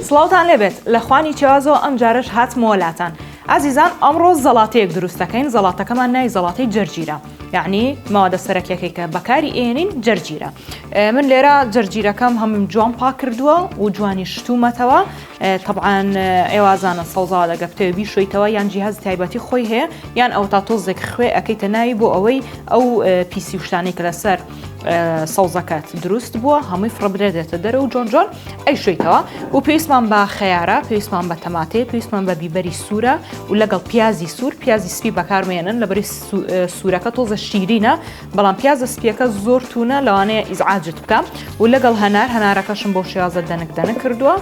سڵاوتان لێبێت لە خوانی چێوازەوە ئەم جارش هاتمەوە لاتان. ئازیزان ئەمڕۆ زەڵاتەیەک دروست دەکەین. زەڵاتەکەمان ناوی زەڵاتەی جەرجیرە، یعنی ماوەدە سەرەکیەکەی کە بەکاری ئێنین جەرجیرە. من لێرە جەرجیرەکەم هەموم جوان پاک کردووە و جوانی شتومەتەوە. طبعاً ئێوازانە سەوزاوە دەگە بتەوێ بیشۆیتەوە یان جیهاز تایبەتی خۆی هەیە یان ئەو تا تۆزێک خوێ ئەەکەیتە ناوی بۆ ئەوەی ئەو پیسی و شتانەی کە لەسەر سەوزەکەت دروست بووە هەمووی فڕەبرێتێتە دەرە و جۆن جۆن ئەی شویتەوە و پێویستمان بە خەیارە، پێویستمان بە تەماتێ، پێویستمان بە بیبەری سوورە و لەگەڵ پیازی سوور، پیازی سپی بەکارمێنن لەبەری سوورەکە تۆزە شیرینە، بەڵام پیازە سپیەکە زۆر تونە لەوانەیە ئیزعاجت بکەم و لەگەڵ هەنارەکەشم بۆ شێوازە دەنک کردووە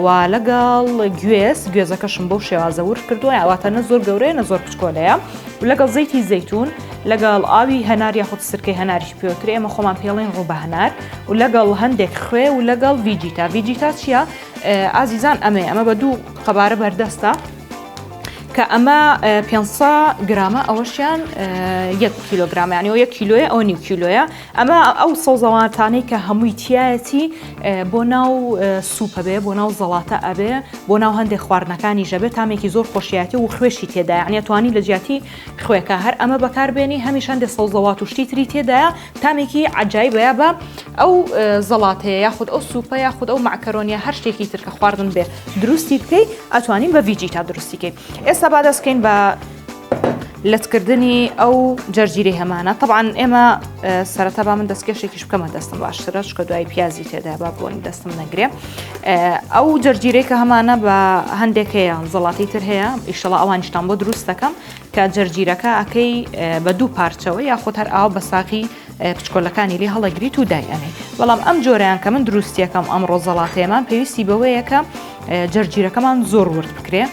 و لەگەڵ گوێزەکەشم بۆ شێوازە ورد کردووە، ئەواتە نە زۆر گەورەیە نە زۆر کچکۆلەیە و لەگەڵ زەیتی زەیتون، لەگەڵ ئاوی هەنار یاخود سرکەی هەناریش پێوترێ ئێمە خۆمان پێڵێن ڕوو بە هەنار و لەگەڵ هەندێک خوێ و لەگەڵ ڤیجیتا چییە؟ ئازیزان ئەمە بە دوو قەبارە بەردەستە کە ئەمە 500 گرامە ئەوەشیان 1 کیلۆگرام، یعنی 1 کیلۆیە ئەو نیو کیلۆیە. ئەمە ئەو سەوزەواتانەی کە هەمووی تایەتی بۆ ناو سوپە بێ، بۆ ناو زەڵاتە ئەبێ، بۆ ناو هەندێک خواردنەکانی ژەبێت تامێکی زۆر خۆشیاتی و خوێشی تێدایە، یعنی توانی لە جیاتی خوێکە هەر ئەمە بەکاربێنی هەمیش هەندێک سەوزەوات و شتی تری تێدایە تامێکی عەجایبەیە بە ئەو زەڵاتەیە یاخود ئەو سوپە یاخود ئەو مەعکەرۆنیە هەر شتێکی تر کە خواردن بێ دروستی بکەی ئەتوانین بە ڤیجیتا دروستیکەی. ئێستا با دەستکەین بە لەتکردنی ئەو جەرجیرەی هەمانە. طبعاً ئێمە سەرەتا با من دەستکێشێکیش بکەمە دەستم باشترە چکە دوای پیازی تێدا با بۆنی دەستم نەگرێ. ئەو جەرجیرەی کە هەمانە بە هەندێک هەیە زەڵاتی تر هەیە ئیشەڵا ئەوانیشتان بۆ دروست دەکەم کە جەرجیرەکە ئەکەی بە دوو پارچەوە یاخود هەر ئاو بە ساقی کچکۆلەکانی لێ هەڵەگریت و دایانەی. بەڵام ئەم جۆرەیان کە من دروستیەکەم ئەمڕۆ زەڵاتەیەمان پێویستی بەوەیە کە جەرجیرەکەمان زۆر ورد بکرێ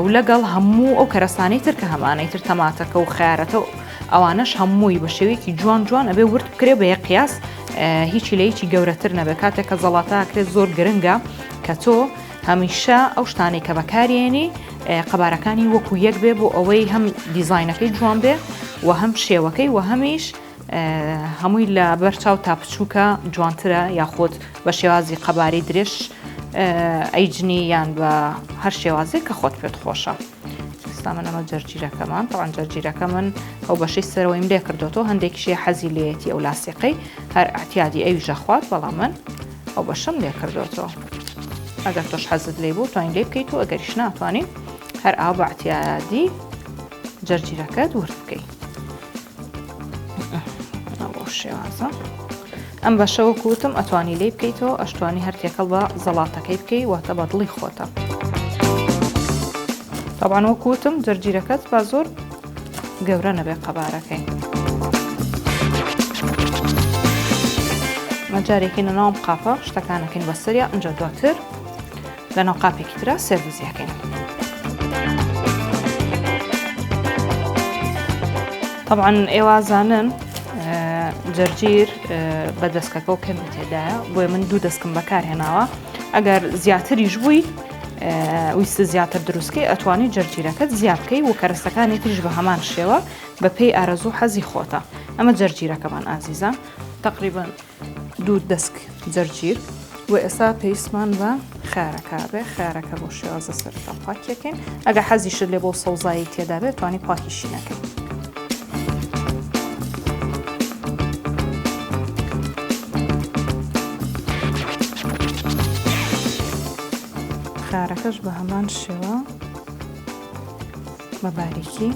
و لەگەڵ هەموو ئەو کەرەسانەی تر کە هەمانەی تر تەماتەکە و خیارەتە و ئەوانش هەمووی بە شێوەیەکی جوان ئەبێ ورد بکرێ بە یەک قیاس، هیچی لە هیچی گەورەتر نەبێت. کاتێک کە زەڵاتە ئەکرێت زۆر گرنگە کە تۆ هەمیشە ئەو شتانەی کە بەکارێنی قەبارەکانی وەکو یەک بێ بۆ ئەوەی هەم دیزاینەکەی جوان بێ و هەم شێوەکەی و هەمیش هەمووی لە بەرچاو تا بچووکە جوانترە یاخود بە شێوازی قەباری درێژ ئەیجنی یان بە هەر شێوازێک کە خۆت پێت خۆشە. ئێستا من ئەمە جەرجیرەکەمان طبعاً جەرجیرەکە من ئەو بەشەی سەرەوەیم لێ کردوەوە هەندێکیشی حەزی لێتی ئەو لاسیقەی هەر ئەحتیادی ئەویژە خوارد، بەڵام من ئەو بەشەم لێ کردوەوە. ئەگەر تۆش حەزت لێ بوو توانین لێ بکەیت و ئەگەریش ناتوانین هەر ئاو بە ئەحتیادی جەرجیرەکەت ورد بکەیت. ئەو شێوازە ئەم بەشەوە کوتم ئەتوانی لێ بکەیتەوە ئەشتوانی هەر تێکەڵ بە زەڵاتەکەی بکەی واتە بە دڵی خۆتە. طبعاً وە کوتم جەرجیرەکەت با زۆر گەورە نەبێ قەبارەکەی. مەجارێکی لەناوم قاپە شتەکانەکەین بەسەریا ئەنجا دواتر لەناو قاپێکی ترە سێڤیزیەکەین. طبعاً ئێوازانن جەرجیر بە دەستکەکە و کەم تێدایە بۆیە من دوو دەستکم بەکارهێناوە. ئەگەر زیاتریش بووی ویستە زیاتر دروستکەی ئەتوانی جەرجیرەکەت زیاد بکەی و کەرەستەکانی تریش بە هەمان شێوە بە پێی ئارەزوو حەزی خۆتە. ئەمە جەرجیرەکەمان ئازیزان تقریباً دوو دەسک جەرجیر و ئێستا پێویستمان بە خیارەکە بێ. خیارەکە بۆ شێوازە سەرتا پاکیەکەین. ئەگەر حەزیشت لێ بۆ سەوزایی تێدا بێت توانی پاکیشی نەکەین. خیارەکەش بە هەمان شێوە بە باریکی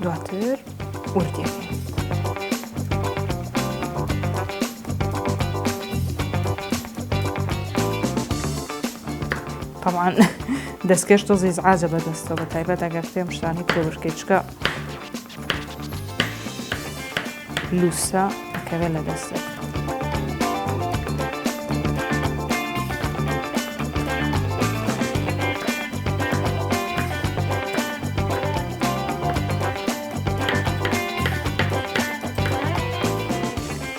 دواتر وردیەکەین. طبعاً دەستکەش تۆزی ئیزعاجە بەدەستەوە بە تایبەت ئەگەر پێم شتانی پێوەرکەی چکە لووسە ئەکەوێ لە دەستێت.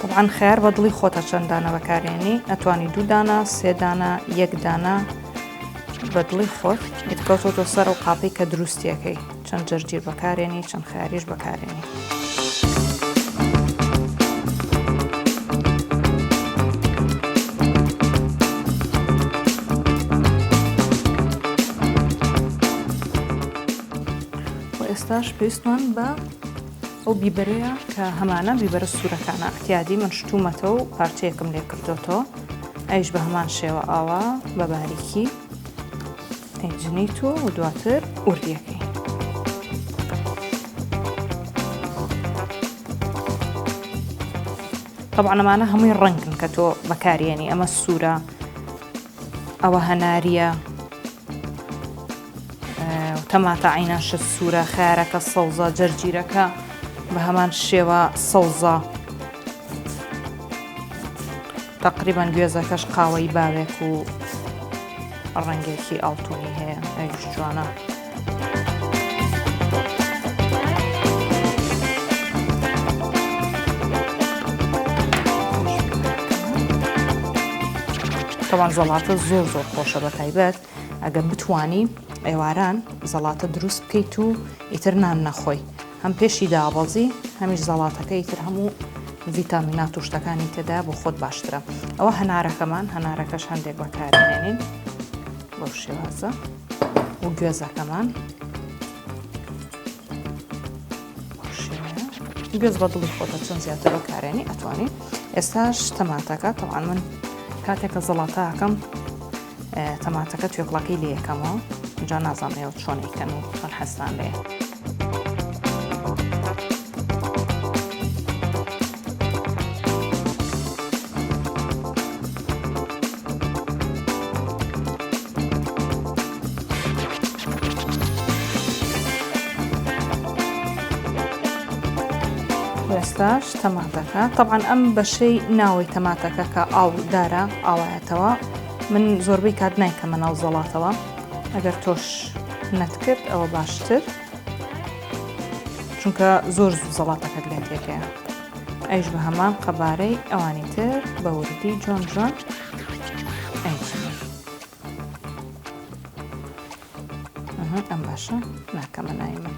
طبعاً خیار بە دڵی خۆتە چەند دانە بەکارێنی، ئەتوانی 2 دانە 3 دانە 1 دانە بە دڵی خۆت ئیتکەوتۆ سەر و قاپەی کە دروستیەکەی چەند جەرجیر بەکارێنی چەند خیاریش بەکارێنی. ئێستاش پێویستمان بە ئەو بیبەرەیە کە هەمانە بیبەرە سوورەکانە احتیادی من شتومەتەوە و پارچەیەکم لێ کردوتەوە ئەیش بە هەمان شێوە ئاوا بە باریکی ئەیجنیت و دواتر ئوردیەکەی طبعا ئەمانە هەمووی ڕەنگن کە تۆ بەکارێنی ئەمە سوورە ئەوە هەناریە تەماتە عیناشە سوورە خیارەکە سەوزە جەرجیرەکە بە هەمان شێوە سەوزە تقریبا گوێزەکەش قاوەی باوێک و ڕەنگێکی ئاڵتونی هەیە ئەویش جوانە طبعا زەڵاتە زۆر خۆشە بە تایبەت ئەگەر بتوانی ئێواران زەڵاتە دروست بکەیت و ئیتر نان نەخۆی هەم پێشی دابەزی هەمیش زەڵاتەکە ئیتر هەموو ڤیتامینات و شتەکانی تێدا بۆ خۆت باشترە ئەوە هەنارەکەمان هەنارەکەش هەندێک بەکارهێنین بەو شێوازە و گوێزەکەمان گوێز بە دڵی خۆتە چەند زیاتر بەکارێنی ئەتوانی ئێستاش تەماتەکە تەوان من کاتێککە زەڵاتەکەم تەماتەکە توێکڵەکەی لێ یەکەمەوە جا نازانێت چۆنیکەن و چۆن حەستان لێ ئێستاش تەماتەکە طبعا ئەم بەشەی ناوەی تەماتەکە کە ئاودارە ئاوایەتەوە من زۆربەی کات نایکەمە ناو زەڵاتەوە ئەگەر تۆش نەتکرد ئەوە باشتر چونکە زۆر زوو زەڵاتەکەت لێ تێکەیە ئەیش بە هەمان قەبارەی ئەوانی تر بە وردی جۆن جۆن ئەیچنی ئەم باشە ناکەمە نای من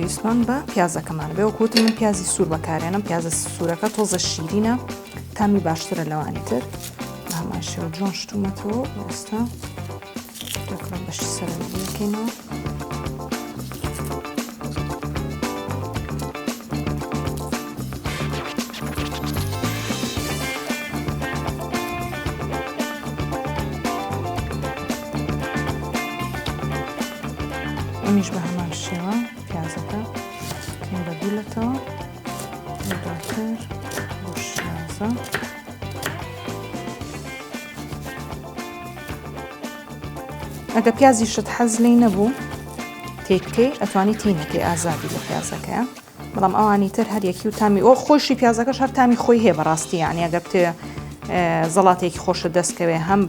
پێویستمان بە پیازەکەمان بێ وەکوتم من پیازی سوور بەکارێنم پیازە سوورەکە تۆزە شیرینە تامی باشترە لەوانی تر هەمان شێوە جۆن شتومەتەوە ئێستا دەکڵم بەشی سەرەوەی یەکەینەوە ئەمیش بە هەمان شێوە پیازەکە کەم بەدوولەتەوە دواتر بۆ شیازە ئەگە پیازی شت حەز لێی نەبوو تێککەی ئەتوانی تینەکەی ئازادی لە پیازەکەیە بەڵام ئەوانی تر هەر یەکی و تامی ئەو خۆشی پیازەکەش هەر تامی خۆی هەیە بەڕاستی یعنی ئەگەر بتێ زەڵاتێکی خۆشە دەستکەوێ هەم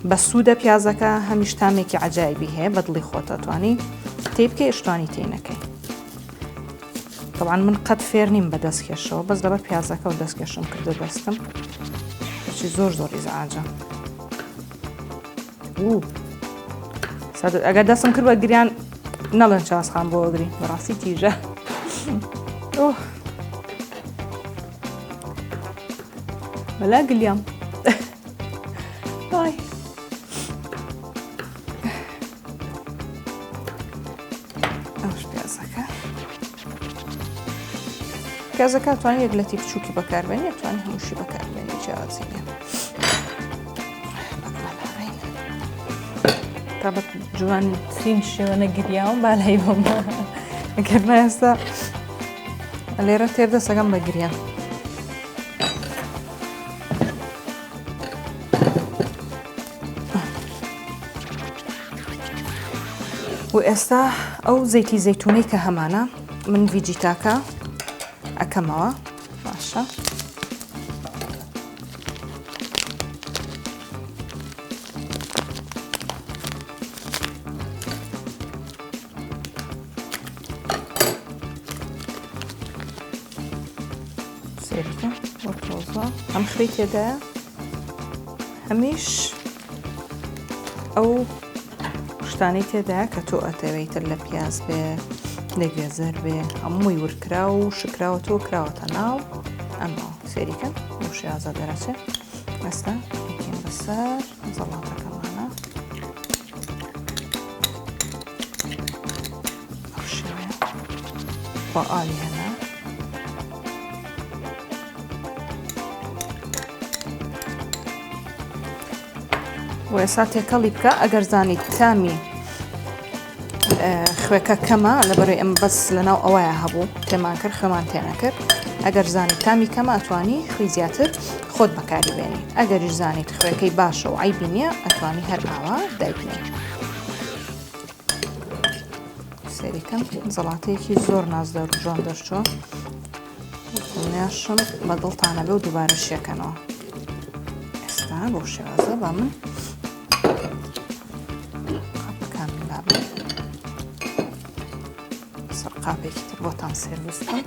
بە سوودە پیازەکە هەمیش تامێکی عەجایبی هەیە بە دڵی خۆت ئەتوانی تێبکەی ئشتوانی تینەکەی طبعا من قەت فێر نیم بە دەستکێشەوە بەس لەبەر پیازەکە و دەستکێشم کردە دەستم هیچی زۆر ئیزعاجە ئەگەر دەستم کرد بە گریان نەڵێن چاسخان بۆ ئەگری بەڕاستی تیژە بەلا گلیام پیازەکە توانی یەک لەتی بچووکی بەکاربێنی توانی هەمووشی بەکاربێنی جیاوازینە تا بە جوانترین شێوە نەگریاوم بالای بۆم ئەگەر ئێستا لێرە تێردە سەگەم بە گریان و ئێستا ئەو زەیتی زەیتونەی کە هەمانە من ڤیجیتاکە ئەکەمەوە باشە سێریکە بۆ تۆزە ئەم خوێی تێدایە ئەمیش ئەو شتانەی تێدایە کە تۆ ئەتەوەیتر لە پیاز بێ لە گوێزەر بێ هەمووی ورکرا و شکراوە تۆ کراوەتە ناو ئەمە سێریکەن و شیازە دەرەچێت ئێستا ئەکەین بەسەر زەڵاتەکەمانە ئەو شێوەیە بە ئالی هەنا و ئێستا تێکەڵی بکە ئەگەر زانیت تامی خوێکە کەمە لەبەرەوەی ئەم بەس لەناو ئەوەیە هەبوو تێمان کرد خوێمان تێنەکرد ئەگەر زانیت تامی کەمە ئەتوانی خوی زیاتر خۆت بەکاری بێنی ئەگەریش زانیت خوێکەی باشە و عیبی نییە ئەتوانی هەر ئاوا دایبنێ سێریکەم زەڵاتەیەکی زۆر نازدار و جوان دەرچووە دڵنیاشم بە دڵتانە بێ و دووبارە شێکەنەوە ئێستا بۆ شێوازە با من قاپێکی تر بۆتان سێرویس بکەم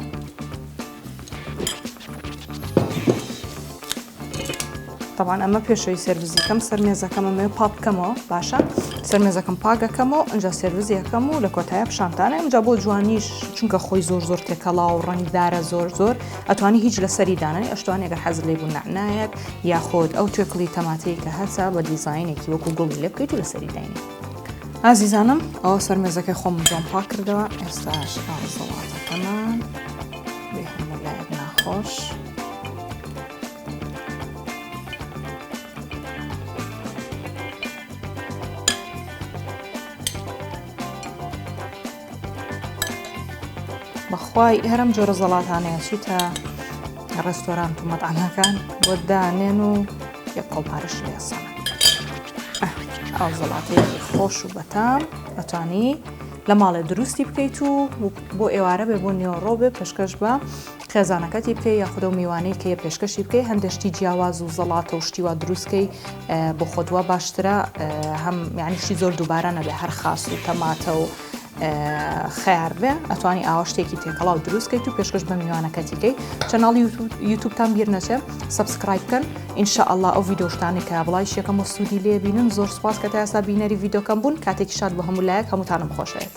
طبعا ئەمە پێشەوەی سێرویزیکەم سەر مێزەکەم ئەمێ پاپ بکەمەوە باشە سەر مێزەکەم پاگەکەمەوە ئەنجا سێرویزیەکەم و لە کۆتایە پیشانتانە ئەمجا بۆ جوانیش چونکە خۆی زۆر زۆر تێکەڵا و ڕەنگدارە زۆر زۆر ئەتوانی هیچ لەسەری دانانی ئەشتوانی ئەگەر حەز لێ بوو نعنایەک یاخۆت ئەو توێکڵی تەماتەیە کە هەسا بە دیزاینێکی وەکو گوڵی لێ بکەیت و لەسەری داینی ئازیزانم ئەوە سەر مێزەکەی خۆم جۆم پاک کردەوە ئێستاش زەڵاتەکەمان بێ هەموو لایەک ناخۆش بەخوای هەرم جۆرە زەڵاتانەیە چیتە ڕێستۆرانت و مەتعامەکان بۆ دانێن و یەک قۆڵپارەش لێسەنە ئەو زەڵاتەیەکی خۆش و بەتام ئەتوانی لە ماڵێ دروستی بکەیت و بۆ ئێوارە بێ بۆ نێوەڕۆ بێ پێشکەش بە خێزانەکەتی بکەی یاخودە و میوانەی کە پێشکەشی بکەی هەندێشتی جیاواز و زەڵاتە و شتیوا دروستکەی بۆ خۆتوە باشترە هەم یعنیشتی زۆر دووبارە نەبێ هەر خاس و تەماتە و خیار بێ ئەتوانی ئاوا شتێکی تێکەڵا و دروستکەیت و پێشکەش بە میوانەکەتیکەی چەناڵی یوتیوبتان بیر نەچێ سەبسکرایب بکەن ئینشاءالله ئەو ڤیدیۆشتانی کە بڵای شێکەم وە سوودی لێ بینن زۆر سوپاس کە تا ئێستا بینەری ڤیدیۆکەم بوون کاتێکی شاد بە هەموو لایەک هەمووتانم خۆشەوێت